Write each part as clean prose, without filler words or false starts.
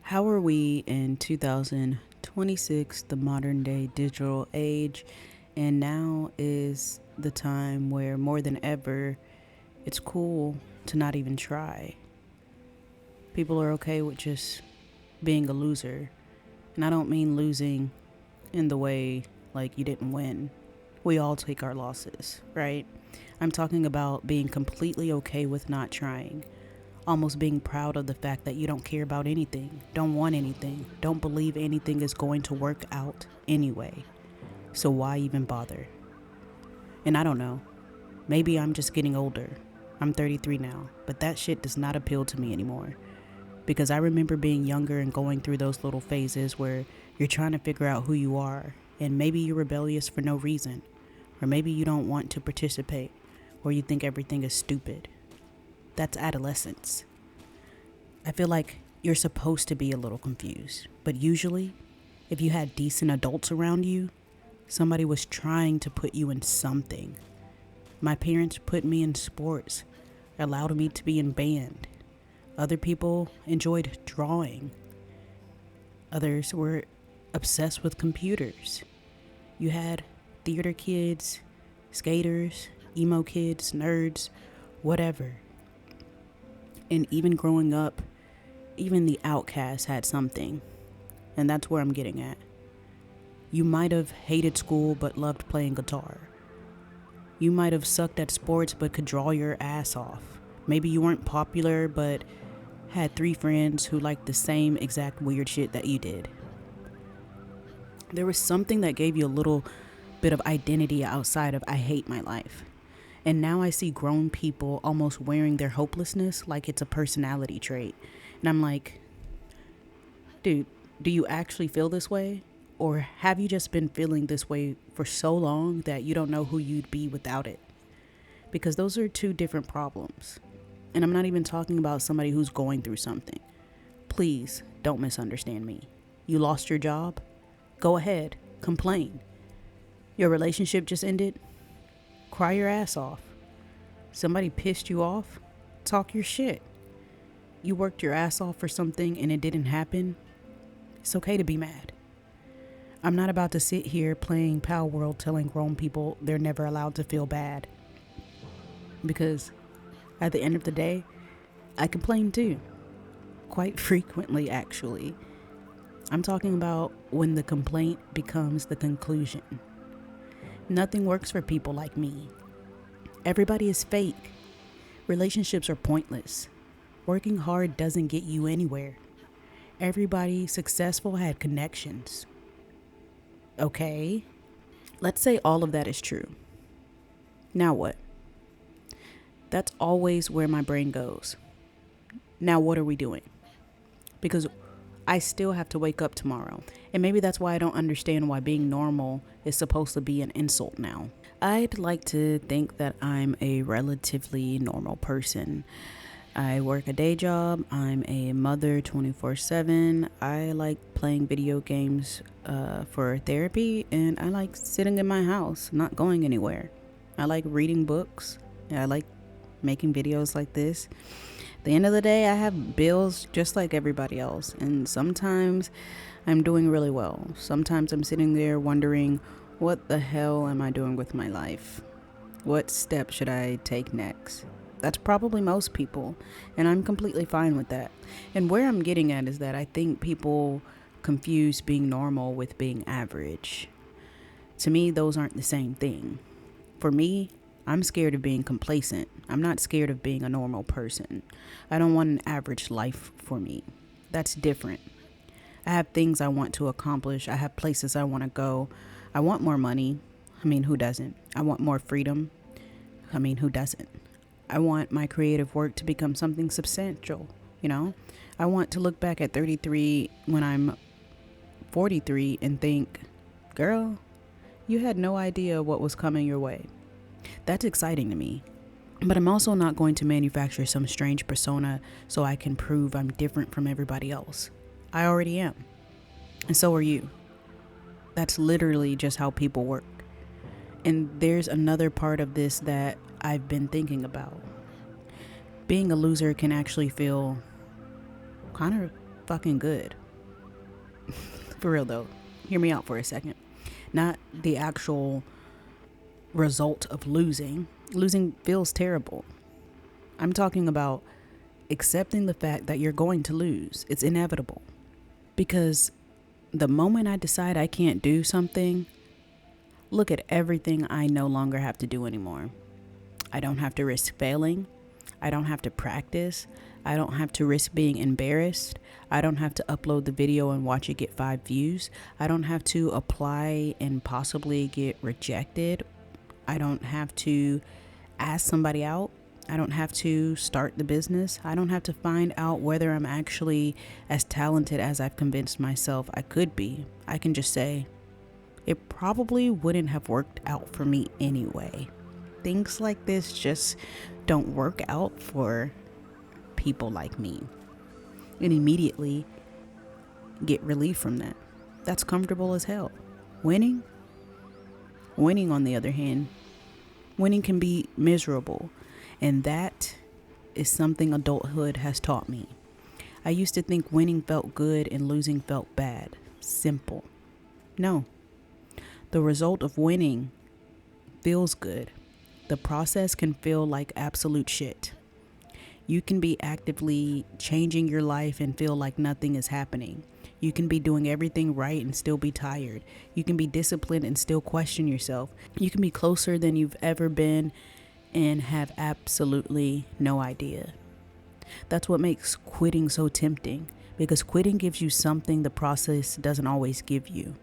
How are we in 2026, the modern day digital age? And now is the time where more than ever, it's cool to not even try. People are okay with just being a loser. And I don't mean losing in the way like you didn't win. We all take our losses, right? I'm talking about being completely okay with not trying. Almost being proud of the fact that you don't care about anything, don't want anything, don't believe anything is going to work out anyway. So why even bother? And I don't know. Maybe I'm just getting older. I'm 33 now, but that shit does not appeal to me anymore. Because I remember being younger and going through those little phases where you're trying to figure out who you are, and maybe you're rebellious for no reason, or maybe you don't want to participate, or you think everything is stupid. That's adolescence. I feel like you're supposed to be a little confused, but usually, if you had decent adults around you, somebody was trying to put you in something. My parents put me in sports, allowed me to be in band. Other people enjoyed drawing. Others were obsessed with computers. You had theater kids, skaters, emo kids, nerds, whatever. And even growing up, even the outcasts had something. And that's where I'm getting at. You might have hated school but loved playing guitar. You might have sucked at sports but could draw your ass off. Maybe you weren't popular but had 3 friends who liked the same exact weird shit that you did. There was something that gave you a little bit of identity outside of I hate my life. And now I see grown people almost wearing their hopelessness like it's a personality trait. And I'm like, dude, do you actually feel this way? Or have you just been feeling this way for so long that you don't know who you'd be without it? Because those are 2 different problems. And I'm not even talking about somebody who's going through something. Please don't misunderstand me. You lost your job? Go ahead, complain. Your relationship just ended? Cry your ass off. Somebody pissed you off? Talk your shit. You worked your ass off for something and it didn't happen? It's okay to be mad. I'm not about to sit here playing Palworld telling grown people they're never allowed to feel bad. Because at the end of the day, I complain too. Quite frequently, actually. I'm talking about when the complaint becomes the conclusion. Nothing works for people like me. Everybody is fake. Relationships are pointless. Working hard doesn't get you anywhere. Everybody successful had connections. Okay, let's say all of that is true. Now what? That's always where my brain goes. Now what are we doing? Because I still have to wake up tomorrow. And maybe that's why I don't understand why being normal is supposed to be an insult now. I'd like to think that I'm a relatively normal person. I work a day job. I'm a mother 24/7. I like playing video games for therapy, and I like sitting in my house, not going anywhere. I like reading books. I like making videos like this. At the end of the day, I have bills just like everybody else, and sometimes I'm doing really well. Sometimes I'm sitting there wondering, what the hell am I doing with my life? What step should I take next? That's probably most people, and I'm completely fine with that. And where I'm getting at is that I think people confuse being normal with being average. To me, those aren't the same thing. For me, I'm scared of being complacent. I'm not scared of being a normal person. I don't want an average life for me. That's different. I have things I want to accomplish. I have places I want to go. I want more money. I mean, who doesn't? I want more freedom. I mean, who doesn't? I want my creative work to become something substantial, you know? I want to look back at 33 when I'm 43 and think, girl, you had no idea what was coming your way. That's exciting to me. But I'm also not going to manufacture some strange persona so I can prove I'm different from everybody else. I already am. And so are you. That's literally just how people work. And there's another part of this that I've been thinking about. Being a loser can actually feel kind of fucking good. For real though. Hear me out for a second. Not the actual result of losing. Losing feels terrible. I'm talking about accepting the fact that you're going to lose. It's inevitable. Because the moment I decide I can't do something, look at everything I no longer have to do anymore. I don't have to risk failing. I don't have to practice. I don't have to risk being embarrassed. I don't have to upload the video and watch it get 5 views. I don't have to apply and possibly get rejected. I don't have to ask somebody out. I don't have to start the business. I don't have to find out whether I'm actually as talented as I've convinced myself I could be. I can just say, it probably wouldn't have worked out for me anyway. Things like this just don't work out for people like me. And immediately get relief from that. That's comfortable as hell. Winning, on the other hand, winning can be miserable. And that is something adulthood has taught me. I used to think winning felt good and losing felt bad. Simple. No. The result of winning feels good. The process can feel like absolute shit. You can be actively changing your life and feel like nothing is happening. You can be doing everything right and still be tired. You can be disciplined and still question yourself. You can be closer than you've ever been and have absolutely no idea. That's what makes quitting so tempting, because quitting gives you something the process doesn't always give you.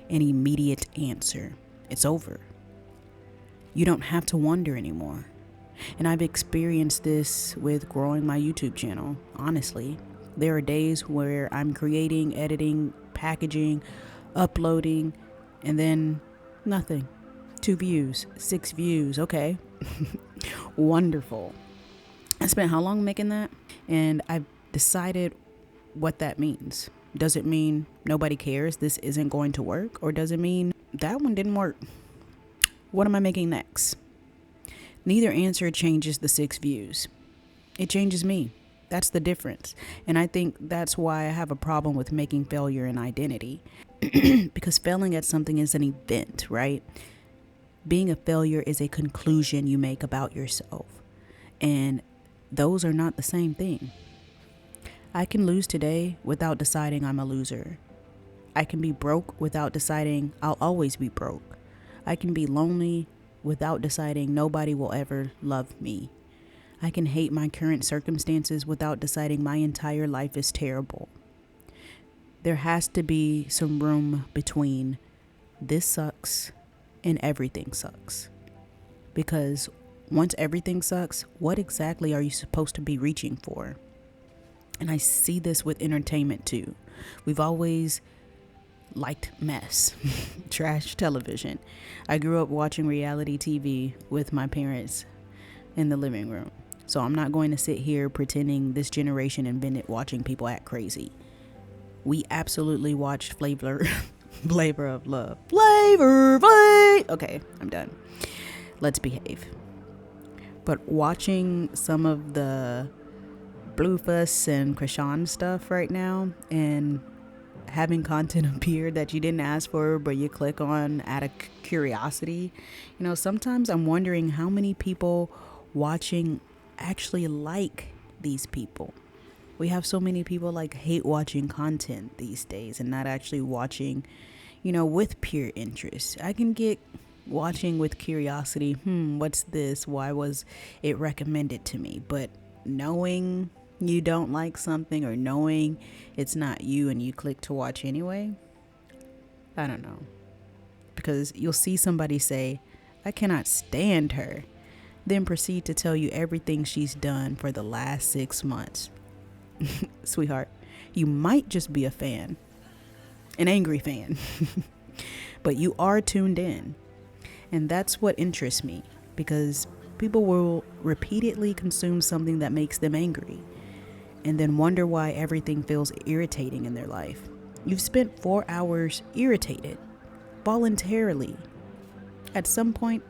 An immediate answer. It's over. You don't have to wonder anymore. And I've experienced this with growing my YouTube channel. Honestly, there are days where I'm creating, editing, packaging, uploading, and then nothing. 2 views, 6 views. Okay. Wonderful. I spent how long making that? And I've decided what that means. Does it mean nobody cares? This isn't going to work? Or does it mean that one didn't work? What am I making next? Neither answer changes the 6 views. It changes me. That's the difference. And I think that's why I have a problem with making failure an identity. Because failing at something is an event, right? Being a failure is a conclusion you make about yourself. And those are not the same thing. I can lose today without deciding I'm a loser. I can be broke without deciding I'll always be broke. I can be lonely without deciding nobody will ever love me. I can hate my current circumstances without deciding my entire life is terrible. There has to be some room between this sucks and everything sucks. Because once everything sucks, what exactly are you supposed to be reaching for? And I see this with entertainment too. We've always liked mess, trash television. I grew up watching reality TV with my parents in the living room. So I'm not going to sit here pretending this generation invented watching people act crazy. We absolutely watched Flavor of Love. Okay, I'm done. Let's behave. But watching some of the Bluefuss and Krishan stuff right now, and having content appear that you didn't ask for, but you click on out of curiosity. Sometimes I'm wondering how many people watching actually like these people. We have so many people hate watching content these days and not actually watching, with pure interest. I can get watching with curiosity. What's this? Why was it recommended to me? But knowing you don't like something, or knowing it's not you and you click to watch anyway, I don't know. Because you'll see somebody say, I cannot stand her, then proceed to tell you everything she's done for the last 6 months. Sweetheart, you might just be a fan, an angry fan, but you are tuned in. And that's what interests me, because people will repeatedly consume something that makes them angry and then wonder why everything feels irritating in their life. You've spent 4 hours irritated, voluntarily. At some point,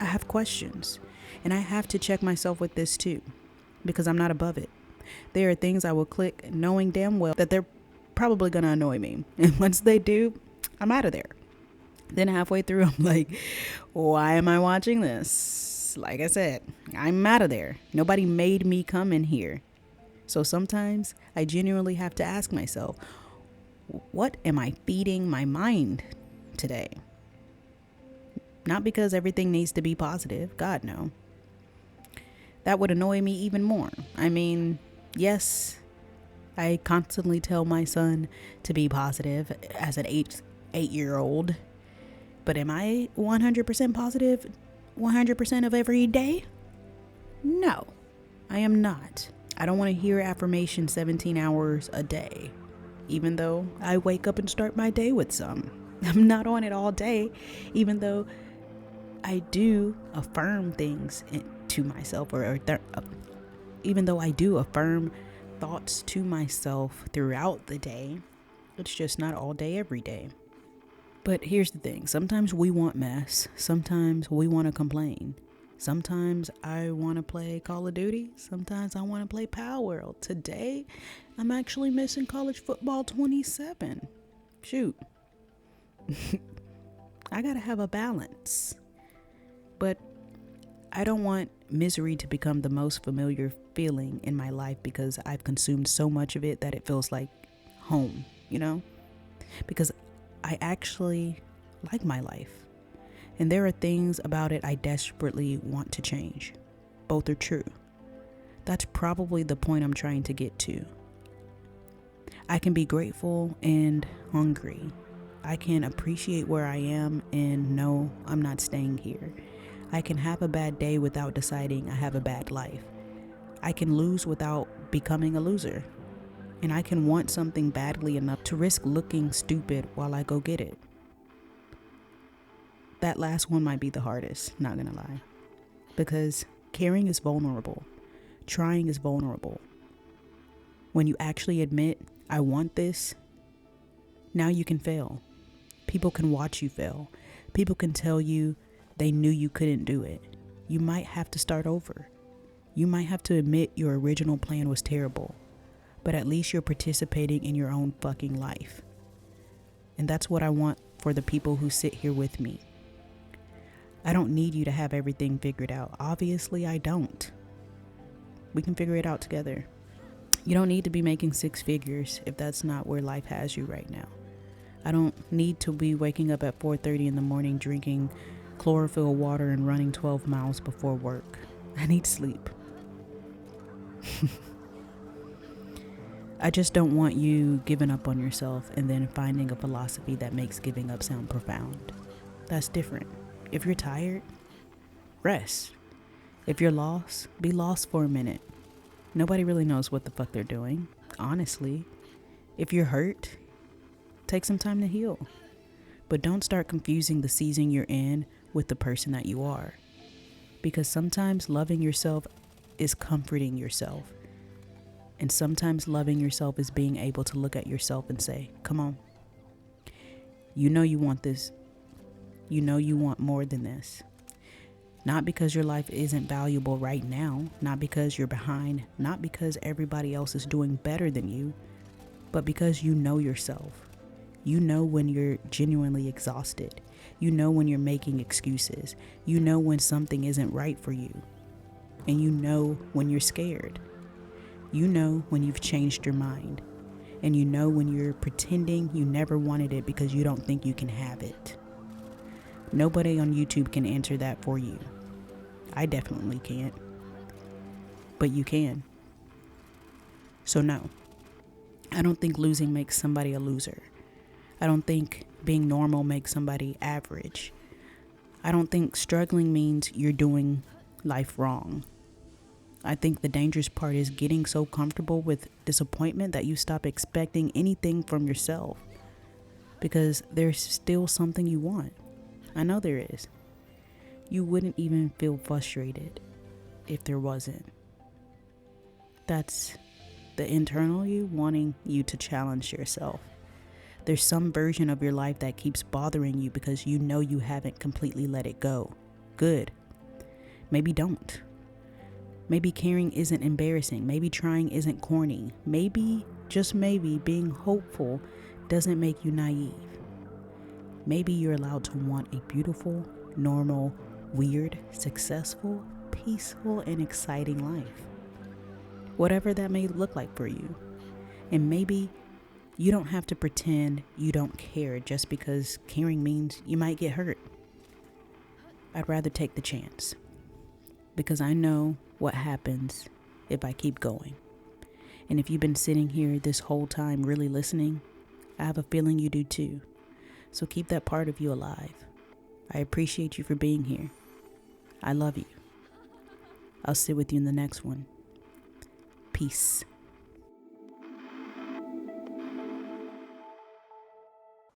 I have questions, and I have to check myself with this too, because I'm not above it. There are things I will click knowing damn well that they're probably going to annoy me. And once they do, I'm out of there. Then halfway through, I'm like, why am I watching this? Like I said, I'm out of there. Nobody made me come in here. So sometimes I genuinely have to ask myself, what am I feeding my mind today? Not because everything needs to be positive. God, no. That would annoy me even more. I mean, yes, I constantly tell my son to be positive as an 8-year-old. But am I 100% positive 100% of every day? No, I am not. I don't want to hear affirmation 17 hours a day, even though I wake up and start my day with some. I'm not on it all day, even though I do affirm things to myself, even though I do affirm thoughts to myself throughout the day. It's just not all day, every day. But here's the thing. Sometimes we want mess. Sometimes we want to complain. Sometimes I want to play Call of Duty. Sometimes I want to play Palworld. Today, I'm actually missing college football 27. Shoot. I gotta have a balance. But I don't want misery to become the most familiar feeling in my life because I've consumed so much of it that it feels like home, you know? Because I actually like my life. And there are things about it I desperately want to change. Both are true. That's probably the point I'm trying to get to. I can be grateful and hungry. I can appreciate where I am and know I'm not staying here. I can have a bad day without deciding I have a bad life. I can lose without becoming a loser. And I can want something badly enough to risk looking stupid while I go get it. That last one might be the hardest, not gonna lie. Because caring is vulnerable. Trying is vulnerable. When you actually admit, I want this, now you can fail. People can watch you fail. People can tell you they knew you couldn't do it. You might have to start over. You might have to admit your original plan was terrible. But at least you're participating in your own fucking life. And that's what I want for the people who sit here with me. I don't need you to have everything figured out. Obviously, I don't. We can figure it out together. You don't need to be making 6 figures if that's not where life has you right now. I don't need to be waking up at 4:30 in the morning drinking chlorophyll water and running 12 miles before work. I need sleep. I just don't want you giving up on yourself and then finding a philosophy that makes giving up sound profound. That's different. If you're tired, rest. If you're lost, be lost for a minute. Nobody really knows what the fuck they're doing, honestly. If you're hurt, take some time to heal. But don't start confusing the season you're in with the person that you are. Because sometimes loving yourself is comforting yourself. And sometimes loving yourself is being able to look at yourself and say, come on. You know you want this. You know you want more than this. Not because your life isn't valuable right now. Not because you're behind. Not because everybody else is doing better than you. But because you know yourself. You know when you're genuinely exhausted. You know when you're making excuses. You know when something isn't right for you. And you know when you're scared. You know when you've changed your mind. And you know when you're pretending you never wanted it because you don't think you can have it. Nobody on YouTube can answer that for you. I definitely can't. But you can. So no, I don't think losing makes somebody a loser. I don't think being normal makes somebody average. I don't think struggling means you're doing life wrong. I think the dangerous part is getting so comfortable with disappointment that you stop expecting anything from yourself. Because there's still something you want. I know there is. You wouldn't even feel frustrated if there wasn't. That's the internal you wanting you to challenge yourself. There's some version of your life that keeps bothering you because you know you haven't completely let it go. Good. Maybe don't. Maybe caring isn't embarrassing. Maybe trying isn't corny. Maybe, just maybe, being hopeful doesn't make you naive. Maybe you're allowed to want a beautiful, normal, weird, successful, peaceful, and exciting life. Whatever that may look like for you. And maybe you don't have to pretend you don't care just because caring means you might get hurt. I'd rather take the chance because I know what happens if I keep going. And if you've been sitting here this whole time really listening, I have a feeling you do too. So keep that part of you alive. I appreciate you for being here. I love you. I'll sit with you in the next one. Peace.